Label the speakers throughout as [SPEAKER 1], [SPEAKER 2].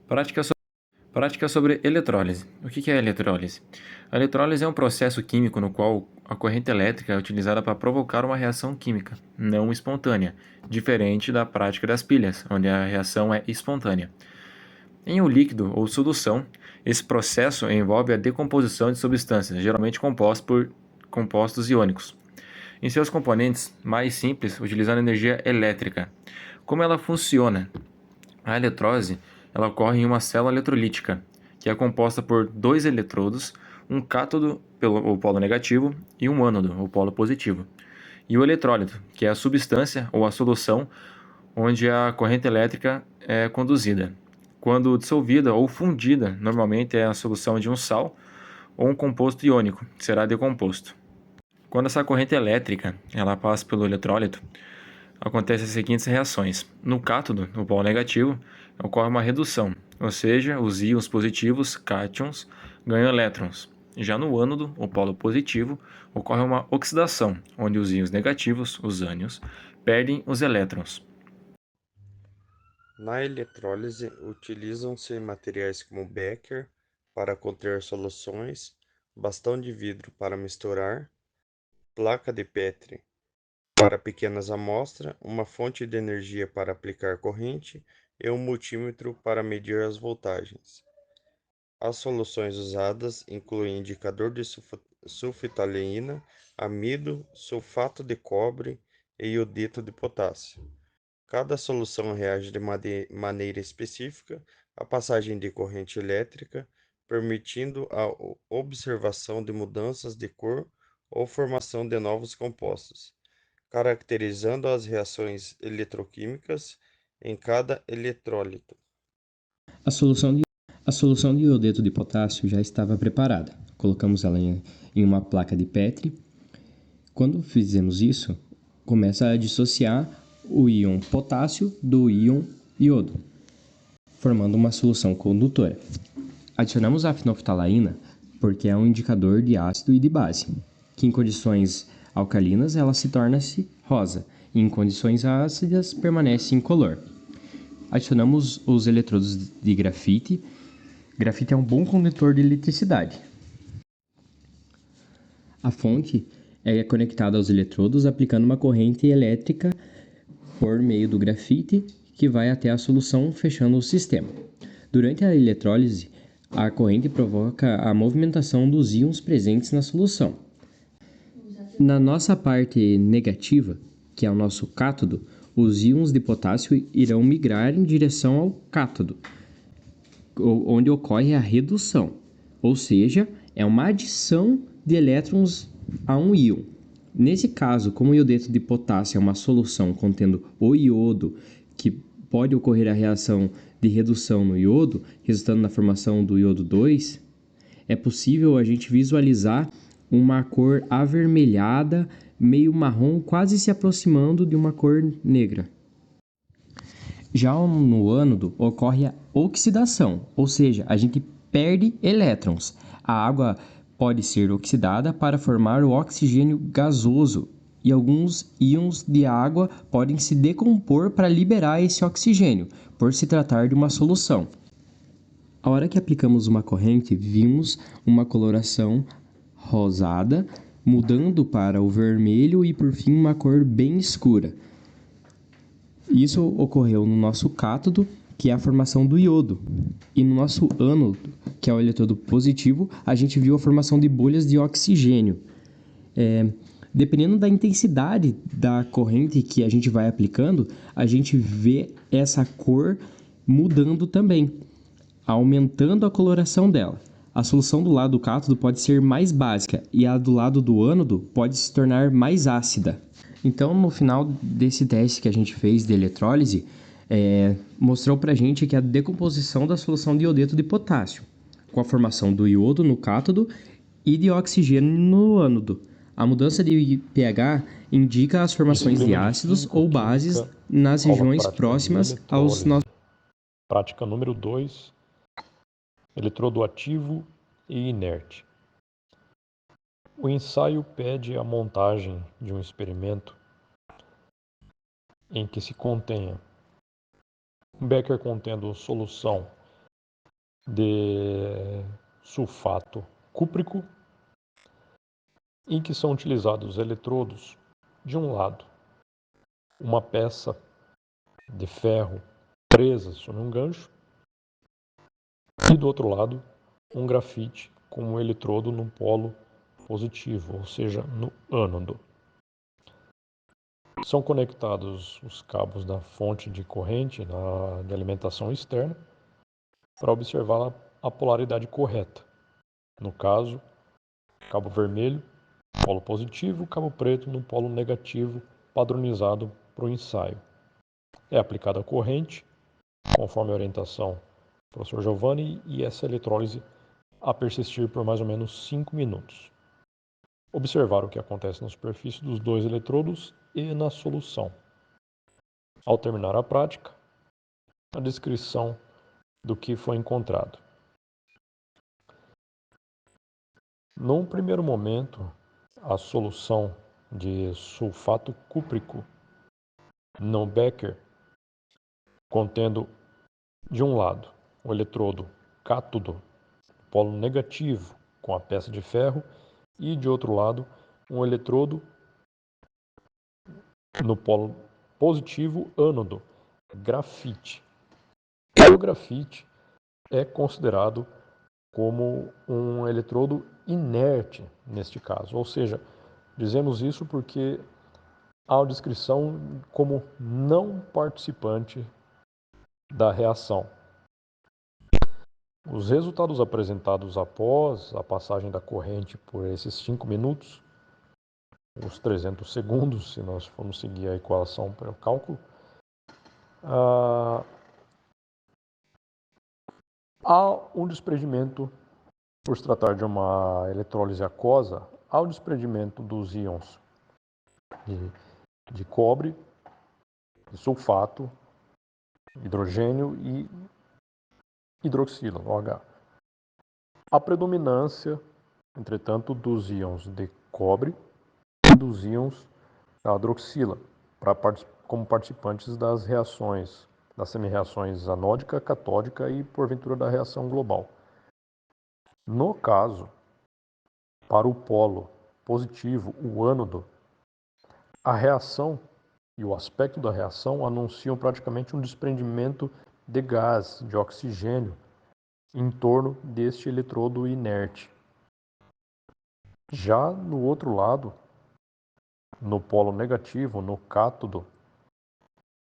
[SPEAKER 1] Prática, so- prática sobre eletrólise. O que é a eletrólise? A eletrólise é um processo químico no qual a corrente elétrica é utilizada para provocar uma reação química, não espontânea, diferente da prática das pilhas, onde a reação é espontânea. Em um líquido ou solução, esse processo envolve a decomposição de substâncias, geralmente compostas por compostos iônicos, em seus componentes mais simples, utilizando energia elétrica. Como ela funciona? A eletrólise ela ocorre em uma célula eletrolítica, que é composta por dois eletrodos, um cátodo, o polo negativo, e um ânodo, o polo positivo. E o eletrólito, que é a substância ou a solução onde a corrente elétrica é conduzida. Quando dissolvida ou fundida, normalmente é a solução de um sal ou um composto iônico, que será decomposto. Quando essa corrente elétrica ela passa pelo eletrólito, acontecem as seguintes reações. No cátodo, no polo negativo, ocorre uma redução, ou seja, os íons positivos, cátions, ganham elétrons. Já no ânodo, o polo positivo, ocorre uma oxidação, onde os íons negativos, os ânions, perdem os elétrons.
[SPEAKER 2] Na eletrólise, utilizam-se materiais como becker para conter soluções, bastão de vidro para misturar, placa de Petri para pequenas amostras, uma fonte de energia para aplicar corrente e um multímetro para medir as voltagens. As soluções usadas incluem indicador de sulfitaleína, amido, sulfato de cobre e iodeto de potássio. Cada solução reage de maneira específica à passagem de corrente elétrica, permitindo a observação de mudanças de cor ou formação de novos compostos, caracterizando as reações eletroquímicas em cada eletrólito.
[SPEAKER 3] A solução de, a solução de iodeto de potássio já estava preparada. Colocamos ela em uma placa de Petri. Quando fizemos isso, começa a dissociar o íon potássio do íon iodo, formando uma solução condutora. Adicionamos a fenolftalaína porque é um indicador de ácido e de base, que em condições alcalinas ela se torna-se rosa e em condições ácidas permanece incolor. Adicionamos os eletrodos de grafite. Grafite é um bom condutor de eletricidade. A fonte é conectada aos eletrodos aplicando uma corrente elétrica por meio do grafite que vai até a solução fechando o sistema. Durante a eletrólise, a corrente provoca a movimentação dos íons presentes na solução. Na nossa parte negativa, que é o nosso cátodo, os íons de potássio irão migrar em direção ao cátodo, onde ocorre a redução, ou seja, é uma adição de elétrons a um íon. Nesse caso, como o iodeto de potássio é uma solução contendo o iodo, que pode ocorrer a reação de redução no iodo, resultando na formação do iodo 2, é possível a gente visualizar uma cor avermelhada, meio marrom, quase se aproximando de uma cor negra. Já no ânodo ocorre a oxidação, ou seja, a gente perde elétrons. A água pode ser oxidada para formar o oxigênio gasoso e alguns íons de água podem se decompor para liberar esse oxigênio, por se tratar de uma solução. A hora que aplicamos uma corrente, vimos uma coloração rosada, mudando para o vermelho e por fim uma cor bem escura. Isso ocorreu no nosso cátodo, que é a formação do iodo. E no nosso ânodo, que é o eletrodo positivo, a gente viu a formação de bolhas de oxigênio. Dependendo da intensidade da corrente que a gente vai aplicando, a gente vê essa cor mudando também, aumentando a coloração dela. A solução do lado do cátodo pode ser mais básica e a do lado do ânodo pode se tornar mais ácida. Então, no final desse teste que a gente fez de eletrólise, mostrou pra gente que a decomposição da solução de iodeto de potássio, com a formação do iodo no cátodo e de oxigênio no ânodo. A mudança de pH indica as formações de ácidos ou bases nas regiões próximas aos nossos.
[SPEAKER 4] Prática número 2, eletrodo ativo e inerte. O ensaio pede a montagem de um experimento em que se contenha um becker contendo solução de sulfato cúprico, em que são utilizados eletrodos, de um lado, uma peça de ferro presa sobre um gancho, e do outro lado, um grafite com um eletrodo no polo positivo, ou seja, no ânodo. São conectados os cabos da fonte de corrente de alimentação externa para observar a polaridade correta. No caso, cabo vermelho, polo positivo, cabo preto no polo negativo, padronizado para o ensaio. É aplicada a corrente, conforme a orientação do professor Giovanni, e essa eletrólise a persistir por mais ou menos 5 minutos. Observar o que acontece na superfície dos dois eletrodos e na solução. Ao terminar a prática, a descrição do que foi encontrado. Num primeiro momento, a solução de sulfato cúprico no becker, contendo de um lado o eletrodo cátodo, polo negativo com a peça de ferro, e de outro lado um eletrodo no polo positivo ânodo, grafite. O grafite é considerado como um eletrodo inerte neste caso, ou seja, dizemos isso porque há a descrição como não participante da reação. Os resultados apresentados após a passagem da corrente por esses 5 minutos, os 300 segundos, se nós formos seguir a equação para o cálculo, há um desprendimento, por se tratar de uma eletrólise aquosa, há o desprendimento dos íons de cobre, de sulfato, hidrogênio e hidroxila, OH. A predominância, entretanto, dos íons de cobre e dos íons da hidroxila, como participantes das reações, das semi-reações anódica, catódica e, porventura, da reação global. No caso, para o polo positivo, o ânodo, a reação e o aspecto da reação anunciam praticamente um desprendimento de gás, de oxigênio, em torno deste eletrodo inerte. Já no outro lado, no polo negativo, no cátodo,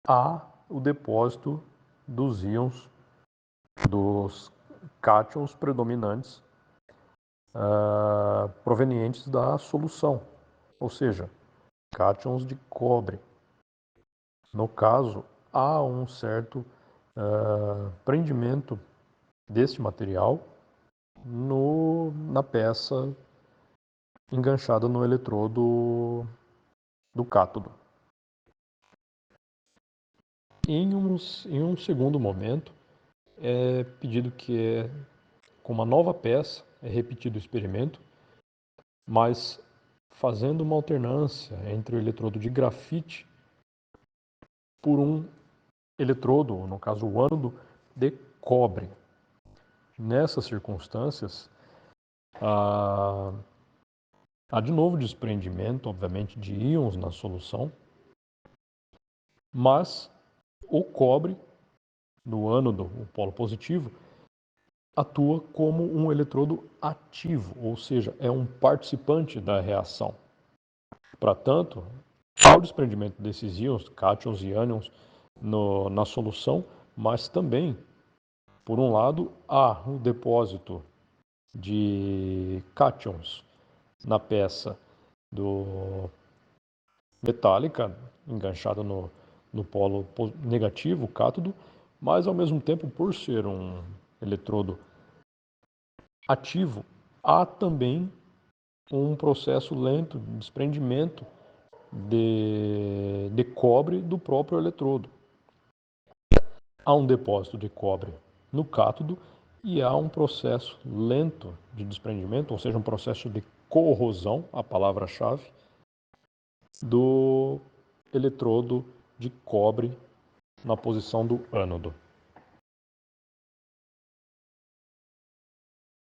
[SPEAKER 4] há o depósito dos íons, dos cátions predominantes, provenientes da solução, ou seja, cátions de cobre. No caso, há um certo prendimento deste material na peça enganchada no eletrodo do cátodo. Em um segundo momento, é pedido que, com uma nova peça, é repetido o experimento, mas fazendo uma alternância entre o eletrodo de grafite por um eletrodo, no caso o ânodo, de cobre. Nessas circunstâncias, há de novo desprendimento, obviamente, de íons na solução, mas o cobre, no ânodo, o polo positivo, atua como um eletrodo ativo, ou seja, é um participante da reação. Portanto, há o desprendimento desses íons, cátions e ânions, na solução, mas também, por um lado, há o depósito de cátions na peça metálica, enganchada no polo negativo, cátodo, mas ao mesmo tempo, por ser um eletrodo ativo, há também um processo lento de desprendimento de cobre do próprio eletrodo. Há um depósito de cobre no cátodo e há um processo lento de desprendimento, ou seja, um processo de corrosão, a palavra-chave, do eletrodo de cobre na posição do ânodo.